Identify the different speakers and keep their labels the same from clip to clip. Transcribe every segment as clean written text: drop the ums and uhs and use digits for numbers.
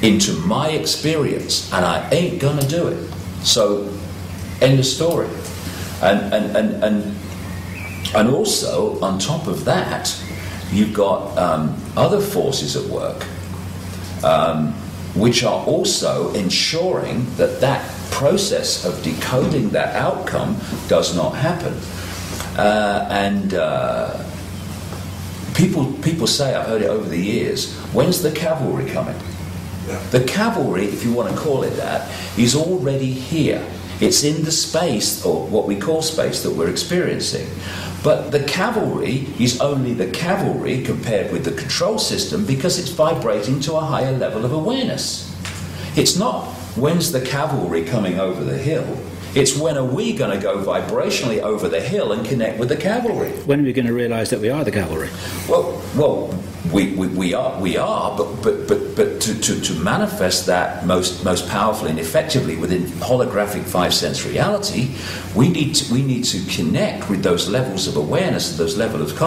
Speaker 1: into my experience, and I ain't gonna do it. So, end of story. And also, on top of that, you've got other forces at work, which are also ensuring that that process of decoding that outcome does not happen. People say, I've heard it over the years, when's the cavalry coming? Yeah. The cavalry, if you want to call it that, is already here. It's in the space, or what we call space, that we're experiencing. But the cavalry is only the cavalry compared with the control system because it's vibrating to a higher level of awareness. It's not, when's the cavalry coming over the hill? It's, when are we going to go vibrationally over the hill and connect with the cavalry?
Speaker 2: When are we going to realise that we are the cavalry?
Speaker 1: Well, we are, but to manifest that most powerfully and effectively within holographic five-sense reality, we need to connect with those levels of awareness, those levels of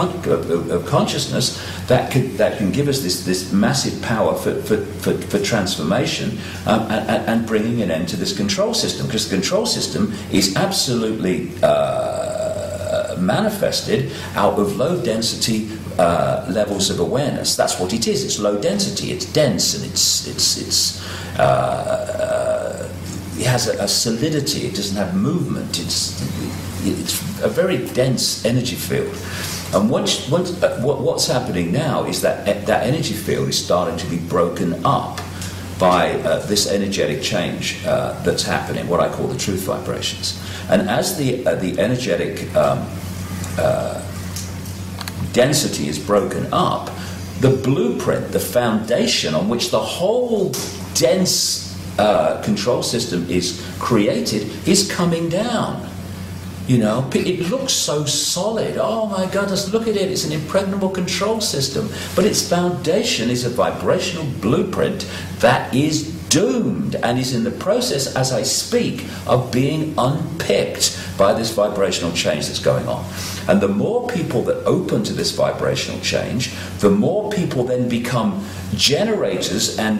Speaker 1: consciousness that can give us this massive power for transformation and bringing an end to this control system, because the control system is absolutely manifested out of low density levels of awareness. That's what it is. It's low density. It's dense, and it has a solidity. It doesn't have movement. It's a very dense energy field. And what's happening now is that energy field is starting to be broken up by this energetic change that's happening, what I call the truth vibrations. And as the energetic density is broken up, the blueprint, the foundation on which the whole dense control system is created is coming down. You know, it looks so solid. Oh my goodness, look at it. It's an impregnable control system. But its foundation is a vibrational blueprint that is doomed and is in the process, as I speak, of being unpicked by this vibrational change that's going on. And the more people that open to this vibrational change, the more people then become generators and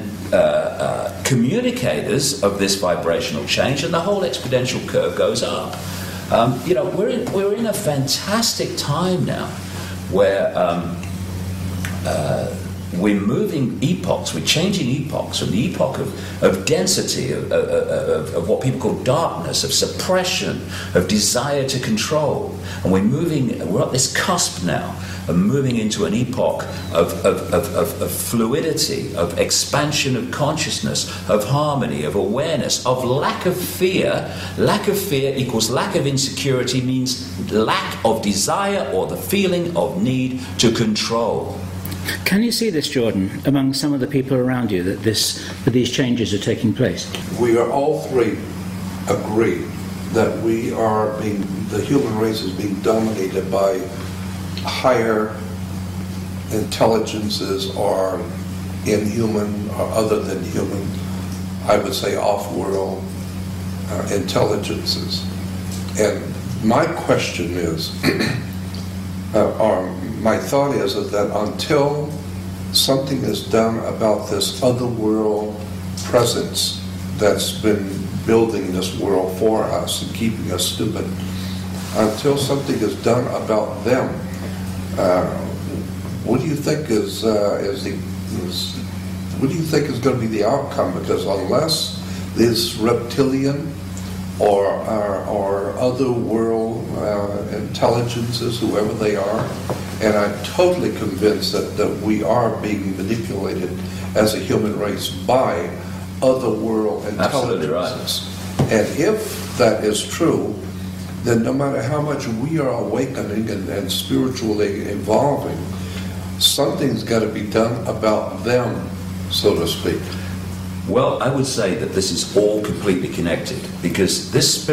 Speaker 1: communicators of this vibrational change, and the whole exponential curve goes up. We're in a fantastic time now where we're moving epochs, we're changing epochs from the epoch of density, of what people call darkness, of suppression, of desire to control. And we're at this cusp now of moving into an epoch of fluidity, of expansion of consciousness, of harmony, of awareness, of lack of fear. Lack of fear equals lack of insecurity, means lack of desire or the feeling of need to control.
Speaker 2: Can you see this, Jordan, among some of the people around you, that these changes are taking place?
Speaker 3: We are all three agree that the human race is being dominated by higher intelligences or inhuman or other than human, I would say off-world intelligences. And my question is, my thought is that until something is done about this other world presence that's been building this world for us and keeping us stupid, until something is done about them, what do you think is going to be the outcome? Because unless this reptilian or other world intelligences, whoever they are, and I'm totally convinced that we are being manipulated as a human race by other world intelligences. Right. And if that is true, then no matter how much we are awakening and spiritually evolving, something's got to be done about them, so to speak.
Speaker 1: Well, I would say that this is all completely connected, because this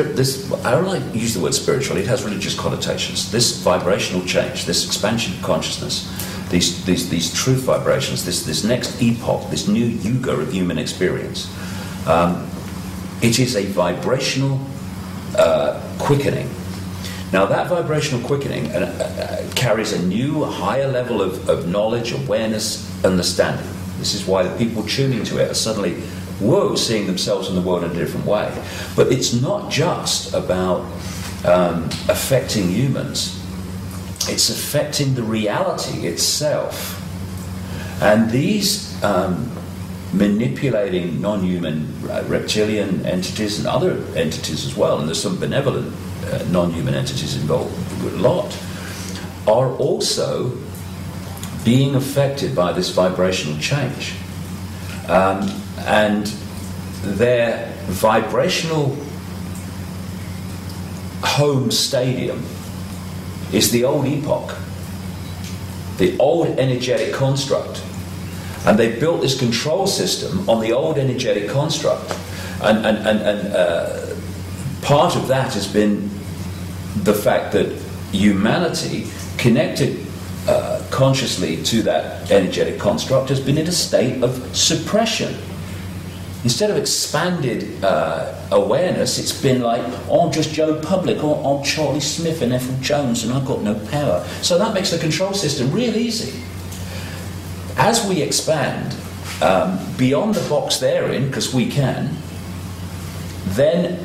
Speaker 1: I don't like to use the word spiritual, it has religious connotations. This vibrational change, this expansion of consciousness, these truth vibrations, this next epoch, this new yuga of human experience, it is a vibrational quickening. Now that vibrational quickening carries a new, higher level of knowledge, awareness, understanding. This is why the people tuning to it are suddenly, whoa, seeing themselves in the world in a different way. But it's not just about affecting humans. It's affecting the reality itself. And these manipulating non-human reptilian entities and other entities as well, and there's some benevolent non-human entities involved a lot, are also being affected by this vibrational change. And their vibrational home stadium is the old epoch, the old energetic construct. And they built this control system on the old energetic construct. And part of that has been the fact that humanity, connected consciously to that energetic construct, has been in a state of suppression. Instead of expanded awareness, it's been like, oh, I'm just Joe Public, or I'm Charlie Smith and Ethel Jones, and I've got no power. So that makes the control system real easy. As we expand beyond the box they're in, because we can, then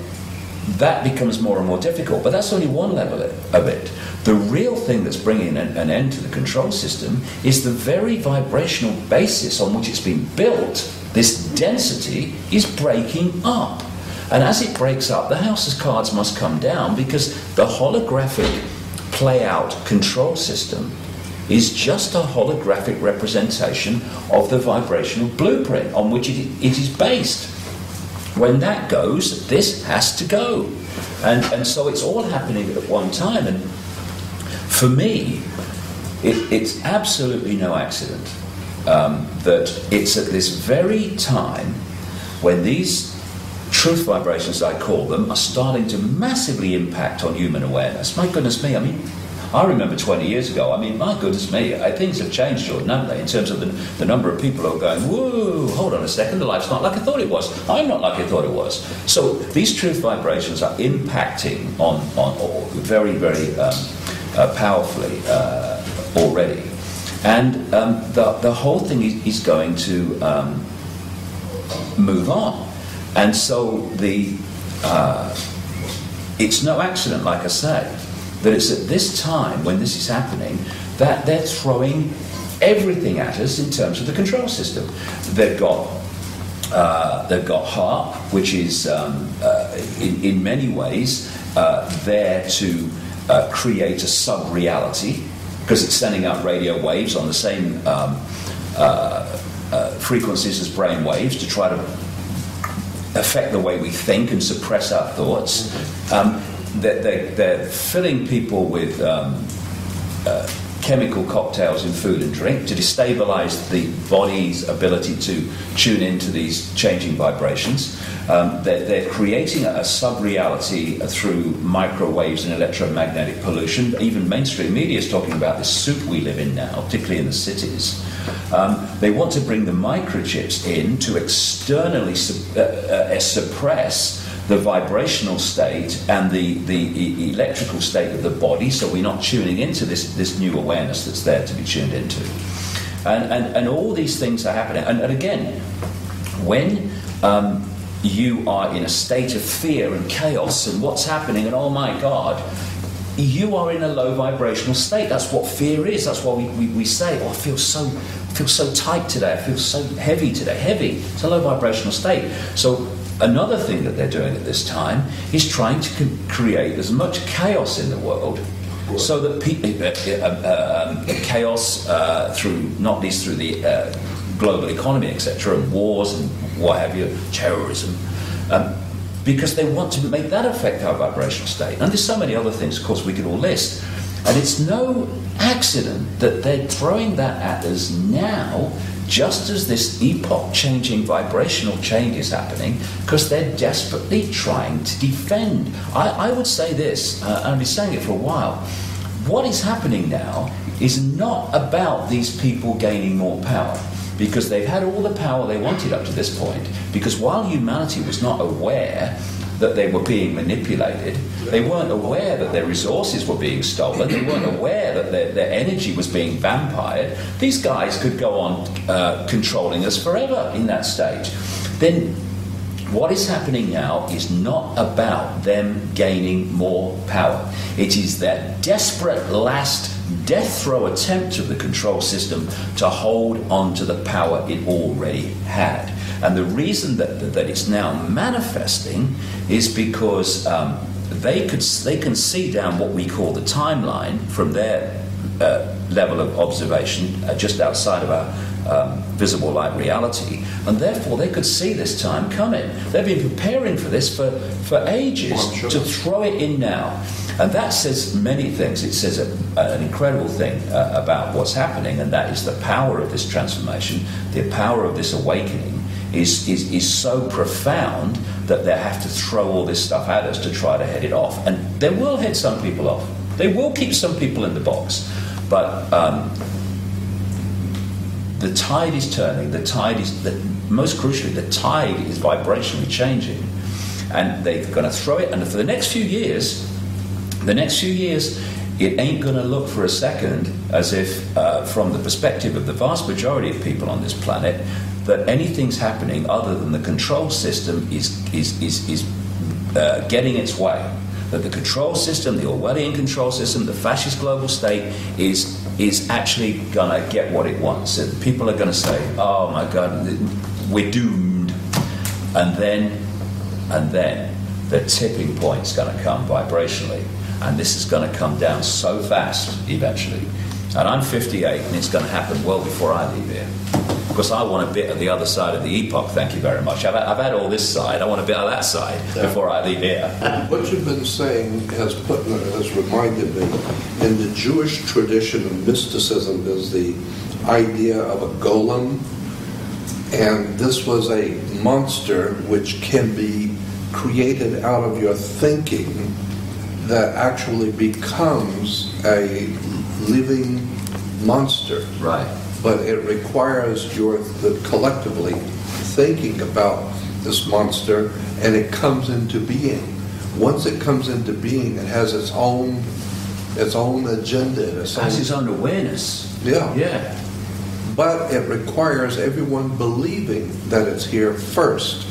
Speaker 1: that becomes more and more difficult. But that's only one level of it. The real thing that's bringing an end to the control system is the very vibrational basis on which it's been built. This density is breaking up. And as it breaks up, the house of cards must come down, because the holographic play-out control system is just a holographic representation of the vibrational blueprint on which it is based. When that goes, this has to go. And so it's all happening at one time. And for me, it's absolutely no accident that it's at this very time when these truth vibrations, I call them, are starting to massively impact on human awareness. My goodness me, I mean, I remember 20 years ago, I mean, my goodness me, things have changed, Jordan, haven't they, in terms of the number of people who are going, whoa, hold on a second, the life's not like I thought it was. I'm not like I thought it was. So these truth vibrations are impacting on very, very powerfully already. And the whole thing is going to move on. And so it's no accident, like I say, that it's at this time when this is happening that they're throwing everything at us in terms of the control system. They've got HAARP, which is in many ways there to create a sub-reality, because it's sending out radio waves on the same frequencies as brain waves to try to affect the way we think and suppress our thoughts. They're filling people with chemical cocktails in food and drink to destabilize the body's ability to tune into these changing vibrations. They're creating a sub-reality through microwaves and electromagnetic pollution. Even mainstream media is talking about this soup we live in now, particularly in the cities. They want to bring the microchips in to externally suppress the vibrational state and the electrical state of the body, so we're not tuning into this new awareness that's there to be tuned into. And all these things are happening. And again, when you are in a state of fear and chaos and what's happening, and oh my God, you are in a low vibrational state. That's what fear is. That's why we say, oh, I feel so tight today. I feel so heavy today. Heavy. It's a low vibrational state. So another thing that they're doing at this time is trying to create as much chaos in the world, so that chaos through, not least through the global economy, etc., and wars and what have you, terrorism, because they want to make that affect our vibrational state. And there's so many other things, of course, we could all list. And it's no accident that they're throwing that at us now, just as this epoch-changing vibrational change is happening, because they're desperately trying to defend. I would say this, and I've been saying it for a while, what is happening now is not about these people gaining more power, because they've had all the power they wanted up to this point, because while humanity was not aware that they were being manipulated. They weren't aware that their resources were being stolen. They weren't aware that their energy was being vampired. These guys could go on controlling us forever in that stage. Then what is happening now is not about them gaining more power. It is their desperate last death throw attempt of the control system to hold on to the power it already had. And the reason that it's now manifesting is because they can see down what we call the timeline from their level of observation just outside of our visible light reality, and therefore they could see this time coming. They've been preparing for this for ages, to throw it in now. And that says many things. It says an incredible thing about what's happening, and that is the power of this transformation, the power of this awakening is so profound that they have to throw all this stuff at us to try to head it off. And they will head some people off. They will keep some people in the box. But the tide is turning. Most crucially, the tide is vibrationally changing. And they're going to throw it. And for the next few years, it ain't going to look for a second as if, from the perspective of the vast majority of people on this planet, that anything's happening other than the control system is getting its way. That the control system, the Orwellian control system, the fascist global state is actually going to get what it wants. And people are going to say, oh my God, we're doomed. And then the tipping point's going to come vibrationally. And this is going to come down so fast eventually. And I'm 58, and it's going to happen well before I leave here. Because I want a bit of the other side of the epoch, thank you very much. I've had all this side, I want a bit of that side before I leave here.
Speaker 3: What you've been saying has reminded me, in the Jewish tradition of mysticism is the idea of a golem, and this was a monster which can be created out of your thinking that actually becomes a living monster.
Speaker 1: Right.
Speaker 3: But it requires the collectively thinking about this monster, and it comes into being. Once it comes into being, it has its own agenda.
Speaker 1: It has its own awareness.
Speaker 3: Yeah. But it requires everyone believing that it's here first,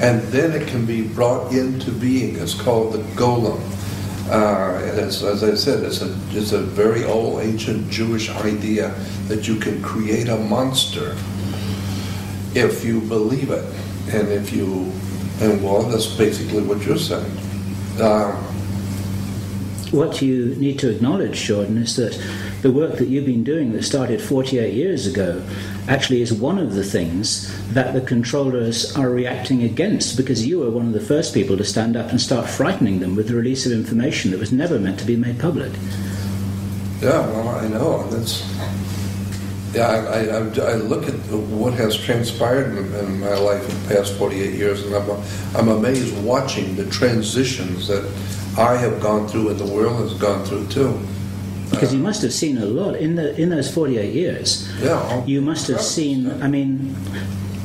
Speaker 3: and then it can be brought into being. It's called the golem. And it's, as I said, it's a very old, ancient Jewish idea that you can create a monster if you believe it, and well, that's basically what you're saying.
Speaker 2: What you need to acknowledge, Jordan, is that the work that you've been doing that started 48 years ago actually is one of the things that the controllers are reacting against, because you were one of the first people to stand up and start frightening them with the release of information that was never meant to be made public.
Speaker 3: Yeah, well, I know. I look at what has transpired in my life in the past 48 years, and I'm amazed watching the transitions that I have gone through and the world has gone through too.
Speaker 2: Because you must have seen a lot in those 48 years.
Speaker 3: Yeah.
Speaker 2: You must have seen,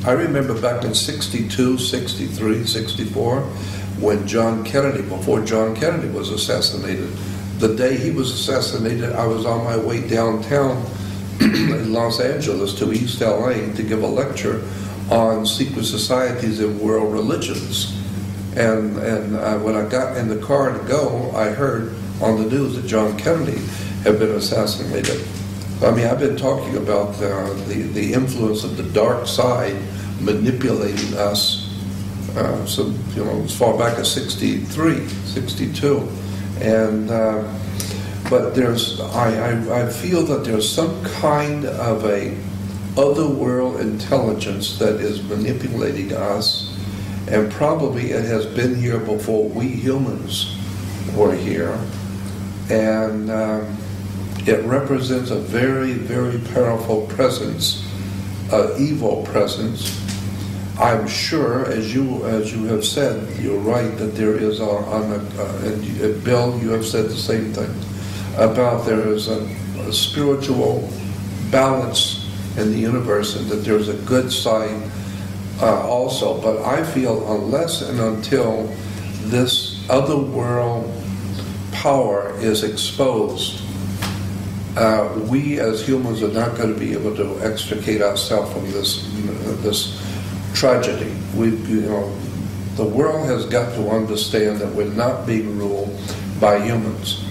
Speaker 3: I remember back in 62, 63, 64, when before John Kennedy was assassinated. The day he was assassinated, I was on my way downtown in Los Angeles to East LA to give a lecture on secret societies and world religions. And when I got in the car to go, I heard on the news that John Kennedy had been assassinated. I've been talking about the influence of the dark side manipulating us as far back as 63, 62. And but I feel that there's some kind of a otherworld intelligence that is manipulating us, and probably it has been here before we humans were here, and it represents a very, very powerful presence, evil presence. I'm sure, as you have said, you're right that there is and Bill, you have said the same thing about there is a spiritual balance in the universe, and that there's a good side also. But I feel unless and until this other world power is exposed, we as humans are not going to be able to extricate ourselves from this tragedy. The world has got to understand that we're not being ruled by humans.